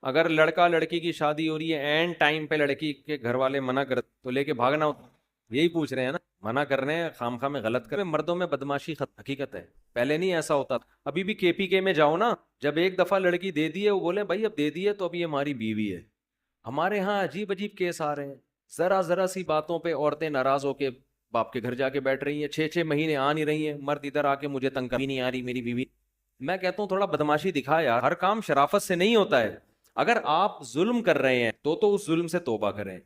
اگر لڑکا لڑکی کی شادی ہو رہی ہے، اینڈ ٹائم پہ لڑکی کے گھر والے منع کر تو لے کے بھاگنا ہوتا، یہی پوچھ رہے ہیں نا، منع کر رہے ہیں خام خواہ میں غلط کر رہے ہیں۔ مردوں میں بدماشی حقیقت ہے، پہلے نہیں ایسا ہوتا تھا۔ ابھی بھی کے پی کے میں جاؤ نا، جب ایک دفعہ لڑکی دے دی ہے وہ بولے بھائی اب دے دی ہے تو اب یہ ہماری بیوی ہے۔ ہمارے ہاں عجیب عجیب کیس آ رہے ہیں، ذرا ذرا سی باتوں پہ عورتیں ناراض ہو کے باپ کے گھر جا کے بیٹھ رہی ہیں، 6 6 مہینے آ نہیں رہی ہیں، مرد ادھر آ کے مجھے تنگ کبھی نہیں آ رہی میری بیوی۔ میں کہتا ہوں تھوڑا بدماشی دکھا یار، ہر کام شرافت سے نہیں ہوتا ہے۔ اگر آپ ظلم کر رہے ہیں تو اس ظلم سے توبہ کریں۔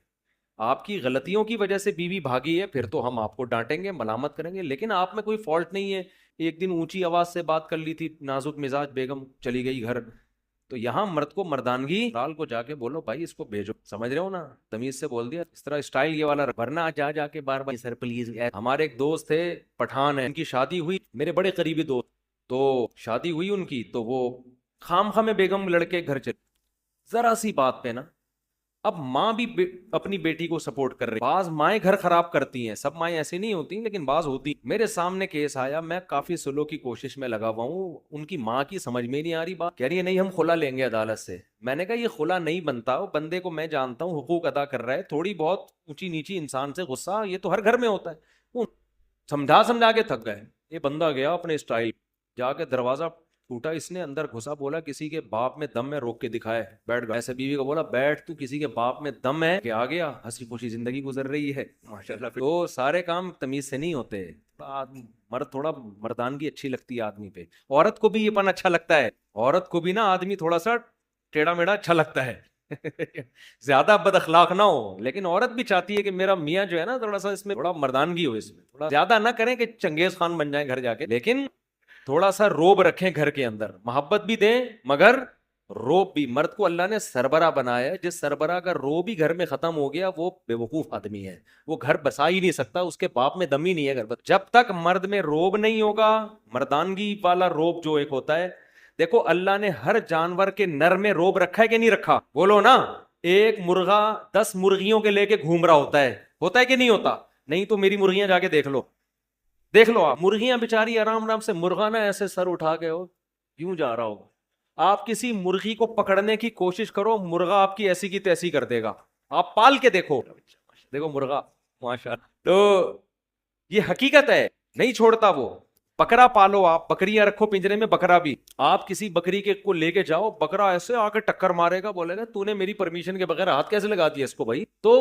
آپ کی غلطیوں کی وجہ سے بیوی بھاگی ہے پھر تو ہم آپ کو ڈانٹیں گے، ملامت کریں گے، لیکن آپ میں کوئی فالٹ نہیں ہے۔ ایک دن اونچی آواز سے بات کر لی تھی، نازک مزاج بیگم چلی گئی گھر، تو یہاں مرد کو مردانگی رال کو جا کے بولو بھائی اس کو بھیجو، سمجھ رہے ہو نا، تمیز سے بول دیا، اس طرح اسٹائل یہ والا، ورنہ جا جا کے بار بار سر پلیز۔ ہمارے ایک دوست تھے پٹھان ہیں، ان کی شادی ہوئی، میرے بڑے قریبی دوست، تو شادی ہوئی ان کی، تو وہ خام خواہ میں بیگم لڑکے گھر چلے، ذرا سی بات پہ نا۔ اب ماں بھی اپنی بیٹی کو سپورٹ کر رہی، بعض مائیں گھر خراب کرتی ہیں، سب مائیں ایسی نہیں ہوتی لیکن بعض ہوتی۔ میرے سامنے کیس آیا، میں کافی سلو کی کوشش میں لگا ہوا ہوں، ان کی ماں کی سمجھ میں نہیں آ رہی بات، کہہ رہی ہے نہیں ہم خلا لیں گے عدالت سے۔ میں نے کہا یہ خلا نہیں بنتا، وہ بندے کو میں جانتا ہوں حقوق ادا کر رہا ہے، تھوڑی بہت اونچی نیچی انسان سے غصہ یہ تو ہر گھر میں ہوتا ہے۔ وہ سمجھا کے تھک گئے، یہ بندہ گیا اپنے اسٹائل، جا کے دروازہ ٹوٹا، اس نے اندر گھسا، بولا کسی کے باپ میں دم ہے روک کے دکھائے، بیٹھ گیا۔ ایسے بیوی کو بولا بیٹھ، تو کسی کے باپ میں دم ہے کہ آ گیا، ہنسی خوشی زندگی گزر رہی ہے ماشاءاللہ۔ تو سارے کام تمیز سے نہیں ہوتے، مرد تھوڑا مردانگی اچھی لگتی ہے آدمی پہ، عورت کو بھی یہ پن اچھا لگتا ہے، عورت کو بھی نا آدمی تھوڑا سا ٹیڑھا میڑھا اچھا لگتا ہے زیادہ بد اخلاق نہ ہو، لیکن عورت بھی چاہتی ہے کہ میرا میاں جو ہے نا تھوڑا سا اس میں تھوڑا مردانگی ہو، اس میں تھوڑا زیادہ نہ کریں کہ چنگیز خان بن جائیں گھر جا کے، لیکن تھوڑا سا روب رکھیں گھر کے اندر، محبت بھی دیں مگر روب بھی۔ مرد کو اللہ نے سربراہ بنایا ہے، جس سربراہ کا روب ہی گھر میں ختم ہو گیا وہ بے وقوف آدمی ہے، وہ گھر بسا ہی نہیں سکتا، اس کے باپ میں دم ہی نہیں ہے گھر پر۔ جب تک مرد میں روب نہیں ہوگا، مردانگی والا روب جو ایک ہوتا ہے، دیکھو اللہ نے ہر جانور کے نر میں روب رکھا ہے کہ نہیں رکھا، بولو نا۔ ایک مرغا 10 مرغیوں کے لے کے گھوم رہا ہوتا ہے کہ نہیں ہوتا؟ نہیں تو میری مرغیاں جا کے دیکھ لو آپ، مرغیاں بیچاری آرام آرام سے، مرغا نا ایسے سر اٹھا کے ہو یوں جا رہا ہوگا، آپ کسی مرغی کو پکڑنے کی کوشش کرو، مرغا آپ کی ایسی کی تیسی کر دے گا، آپ پال کے دیکھو مرغا ماشاء اللہ۔ تو یہ حقیقت ہے، نہیں چھوڑتا وہ۔ بکرا پالو، آپ بکریاں رکھو پنجرے میں، بکرا بھی، آپ کسی بکری کے کو لے کے جاؤ، بکرا ایسے آ کے ٹکر مارے گا، بولے گا تو نے میری پرمیشن کے بغیر ہاتھ کیسے لگا دیا اس کو بھائی۔ تو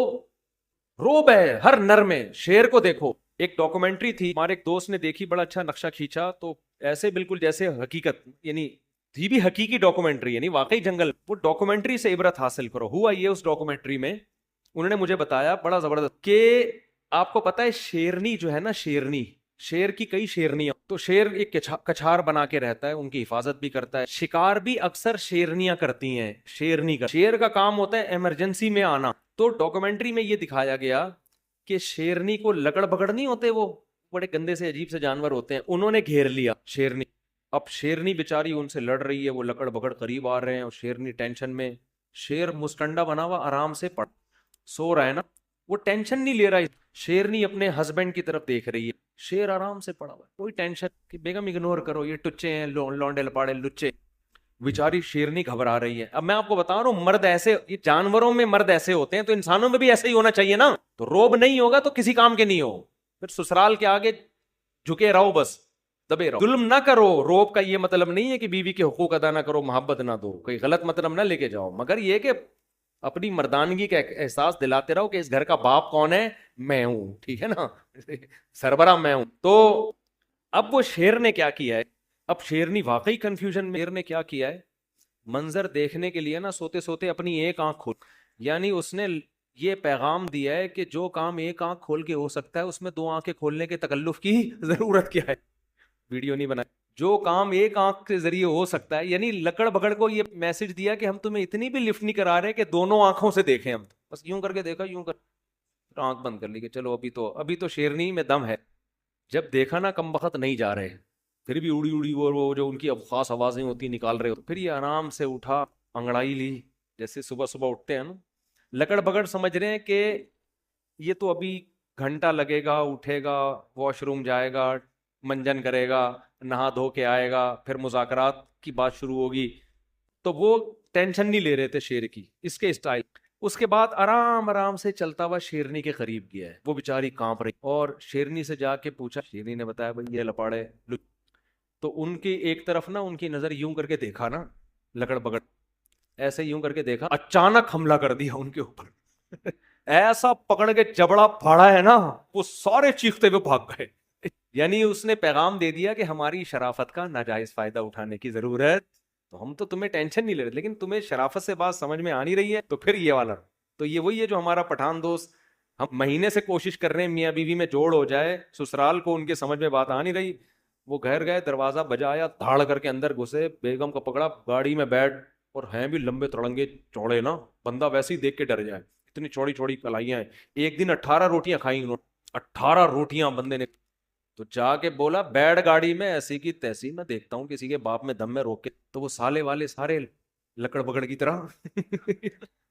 روب ہے ہر نر میں۔ شیر کو دیکھو، ایک ڈاکومنٹری تھی ہمارے ایک دوست نے دیکھی، بڑا اچھا نقشہ کھینچا، تو ایسے بالکل جیسے حقیقت، یعنی تھی بھی حقیقی ڈاکومنٹری، یعنی واقعی جنگل، وہ ڈاکومنٹری سے عبرت حاصل کرو۔ ہوا یہ اس ڈاکومنٹری میں انہوں نے مجھے بتایا بڑا زبردست، کہ آپ کو پتا ہے شیرنی جو ہے نا، شیرنی، شیر کی کئی شیرنیاں، تو شیر ایک کچھار بنا کے رہتا ہے، ان کی حفاظت بھی کرتا ہے، شکار بھی اکثر شیرنیاں کرتی ہیں، شیر کا کام ہوتا ہے ایمرجنسی میں آنا۔ تو ڈاکومنٹری میں یہ دکھایا گیا کہ شیرنی کو لکڑ بگڑ نہیں ہوتے، وہ بڑے گندے سے عجیب سے جانور ہوتے ہیں، انہوں نے گھیر لیا شیرنی، اب شیرنی بیچاری ان سے لڑ رہی ہے، وہ لکڑ بگڑ قریب آ رہے ہیں اور شیرنی ٹینشن میں، شیر مسٹنڈا بنا ہوا آرام سے سو رہا ہے نا، وہ ٹینشن نہیں لے رہا، شیرنی اپنے ہسبینڈ کی طرف دیکھ رہی ہے، شیر آرام سے پڑا ہوا ہے، کوئی ٹینشن کہ بیگم اگنور کرو، یہ ٹچے ہیں، لونڈے لپاڑے لچے، بیچاری شیرنی گھبرا رہی ہے۔ اب میں آپ کو بتا رہا ہوں، مرد ایسے، یہ جانوروں میں مرد ایسے ہوتے ہیں تو انسانوں میں بھی ایسے ہی ہونا چاہیے نا۔ تو روب نہیں ہوگا تو کسی کام کے نہیں ہو، پھر سسرال کے آگے جھکے رہو، بس دبے رہو، ظلم نہ کرو۔ روب کا یہ مطلب نہیں ہے کہ بیوی کے حقوق ادا نہ کرو، محبت نہ دو، کوئی غلط مطلب نہ لے کے جاؤ، مگر یہ کہ اپنی مردانگی کا احساس دلاتے رہو کہ اس گھر کا باپ کون ہے، میں ہوں، ٹھیک ہے نا، سربراہ میں ہوں۔ تو اب وہ شیر نے کیا کیا ہے، اب شیرنی واقعی کنفیوژن میں، شیر نے کیا کیا ہے، منظر دیکھنے کے لیے نا سوتے سوتے اپنی ایک آنکھ کھول، یعنی اس نے یہ پیغام دیا ہے کہ جو کام ایک آنکھ کھول کے ہو سکتا ہے اس میں 2 آنکھیں کھولنے کے تکلف کی ضرورت کیا ہے، ویڈیو نہیں بنائی، جو کام ایک آنکھ کے ذریعے ہو سکتا ہے، یعنی لکڑ بگڑ کو یہ میسج دیا کہ ہم تمہیں اتنی بھی لفٹ نہیں کرا رہے کہ دونوں آنکھوں سے دیکھیں، ہم بس یوں کر کے دیکھا، یوں کر آنکھ بند کر لی کہ چلو ابھی تو شیرنی میں دم ہے، جب دیکھا نا کم بخت نہیں جا رہے، پھر بھی اڑی اڑی وہ جو ان کی اب خاص آوازیں ہوتی نکال رہے ہو، پھر یہ آرام سے اٹھا، انگڑائی لی، جیسے صبح صبح اٹھتے ہیں نا، لکڑ بگڑ سمجھ رہے ہیں کہ یہ تو ابھی گھنٹہ لگے گا، اٹھے گا، واش روم جائے گا، منجن کرے گا، نہا دھو کے آئے گا، پھر مذاکرات کی بات شروع ہوگی، تو وہ ٹینشن نہیں لے رہے تھے شیر کی، اس کے اسٹائل. اس کے بعد آرام آرام سے چلتا ہوا شیرنی کے قریب گیا ہے. وہ بیچاری کانپ رہی اور شیرنی سے جا کے پوچھا. شیرنی نے بتایا بھائی یہ لپاڑے. تو ان کی ایک طرف نا ان کی نظر یوں کر کے دیکھا نا، لکڑ بگڑ ایسے یوں کر کے دیکھا، اچانک حملہ کر دیا ان کے اوپر. ایسا پکڑ کے جبڑا پھاڑا ہے نا، وہ سارے چیختے ہوئے بھاگ گئے. یعنی اس نے پیغام دے دیا کہ ہماری شرافت کا ناجائز فائدہ اٹھانے کی ضرورت، تو ہم تو تمہیں ٹینشن نہیں لے رہے، لیکن تمہیں شرافت سے بات سمجھ میں آ نہیں رہی ہے، تو پھر یہ والا. تو یہ وہی ہے جو ہمارا پٹھان دوست، ہم مہینے سے کوشش کر رہے ہیں میاں بیوی میں جوڑ ہو جائے، سسرال کو ان کے سمجھ میں بات آ نہیں رہی. وہ گھر گئے، دروازہ بجایا، دھاڑ کر کے اندر گھسے، بیگم کو پکڑا، گاڑی میں بیٹھ، اور ہیں بھی لمبے تڑنگے چوڑے نا، بندہ ویسے ہی دیکھ کے ڈر جائے، اتنی چوڑی چوڑی کلائیاں ہیں. ایک دن 18 روٹیاں کھائیں انہوں نے، 18 روٹیاں بندے نے. تو جا کے بولا بیٹھ گاڑی میں، ایسی کی تیسی، میں دیکھتا ہوں کسی کے باپ میں دم میں روک کے. تو وہ سالے والے سارے لکڑ بگڑ کی طرح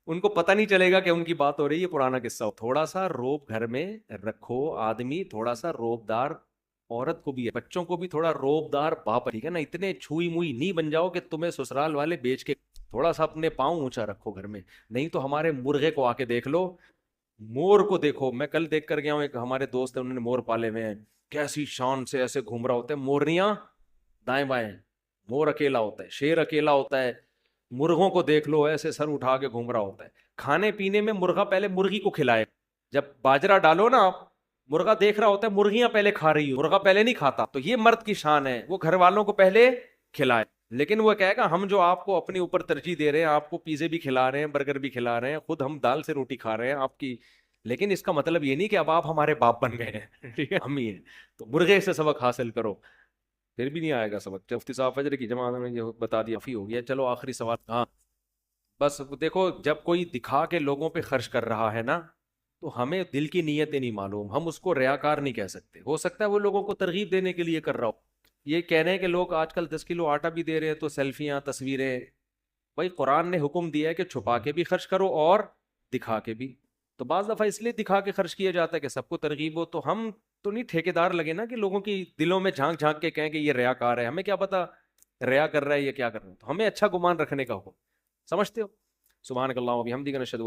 ان کو پتہ نہیں چلے گا کہ ان کی بات ہو رہی ہے. پرانا قصہ. تھوڑا سا روب گھر میں رکھو آدمی، تھوڑا سا روب دار عورت کو بھی ہے، بچوں کو بھی تھوڑا روب دار باپ، ٹھیک ہے نا. اتنے چھوئی موئی نہیں بن جاؤ کہ تمہیں سسرال والے بیچ کے. تھوڑا سا اپنے پاؤں اونچا رکھو گھر میں. نہیں تو ہمارے مرغے کو آ کے دیکھ لو، مور کو دیکھو. میں کل دیکھ کر گیا ہوں، ایک ہمارے دوست ہیں انہوں نے مور پالے ہوئے ہیں، کیسی شان سے ایسے گھوم رہا ہوتا ہے. مورنیاں دائیں بائیں، مور اکیلا ہوتا ہے، شیر اکیلا ہوتا ہے. مرغوں کو دیکھ لو ایسے سر اٹھا کے گھوم رہا ہوتا ہے. کھانے پینے میں مرغا پہلے مرغی کو کھلائے. جب باجرہ ڈالو نا آپ، مرغا دیکھ رہا ہوتا ہے مرغیاں پہلے کھا رہی ہوں، مرغا پہلے نہیں کھاتا. تو یہ مرد کی شان ہے، وہ گھر والوں کو پہلے کھلائے. لیکن وہ کہے گا ہم جو آپ کو اپنے اوپر ترجیح دے رہے ہیں، آپ کو پیزے بھی کھلا رہے ہیں، برگر بھی کھلا رہے ہیں، خود ہم دال سے روٹی کھا رہے ہیں آپ کی، لیکن اس کا مطلب یہ نہیں کہ اب آپ ہمارے باپ بن گئے ہیں. ٹھیک ہے، ہم ہی ہیں. تو مرغے سے سبق حاصل کرو. پھر بھی نہیں آئے گا سبق. مفتی صاحب فجر کی جماعت میں یہ بتا دیا، فی ہو گیا. چلو آخری سوال. ہاں بس دیکھو، جب کوئی دکھا کے لوگوں پہ خرچ کر رہا ہے نا، تو ہمیں دل کی نیتیں نہیں معلوم، ہم اس کو ریاکار نہیں کہہ سکتے. ہو سکتا ہے وہ لوگوں کو ترغیب دینے کے لیے کر رہا ہو. یہ کہہ رہے ہیں کہ لوگ آج کل 10 کلو آٹا بھی دے رہے ہیں تو سیلفیاں تصویریں. بھائی قرآن نے حکم دیا ہے کہ چھپا کے بھی خرچ کرو اور دکھا کے بھی. تو بعض دفعہ اس لیے دکھا کے خرچ کیا جاتا ہے کہ سب کو ترغیب ہو. تو ہم تو نہیں ٹھیکیدار لگے نا کہ لوگوں کی دلوں میں جھانک جھانک کے کہیں کہ یہ ریاکار ہے. ہمیں کیا پتا ریا کر رہا ہے یا کیا کر رہا ہے. تو ہمیں اچھا گمان رکھنے کا حکم. سمجھتے ہو؟ سبحانک اللہم و بحمدک، نشہد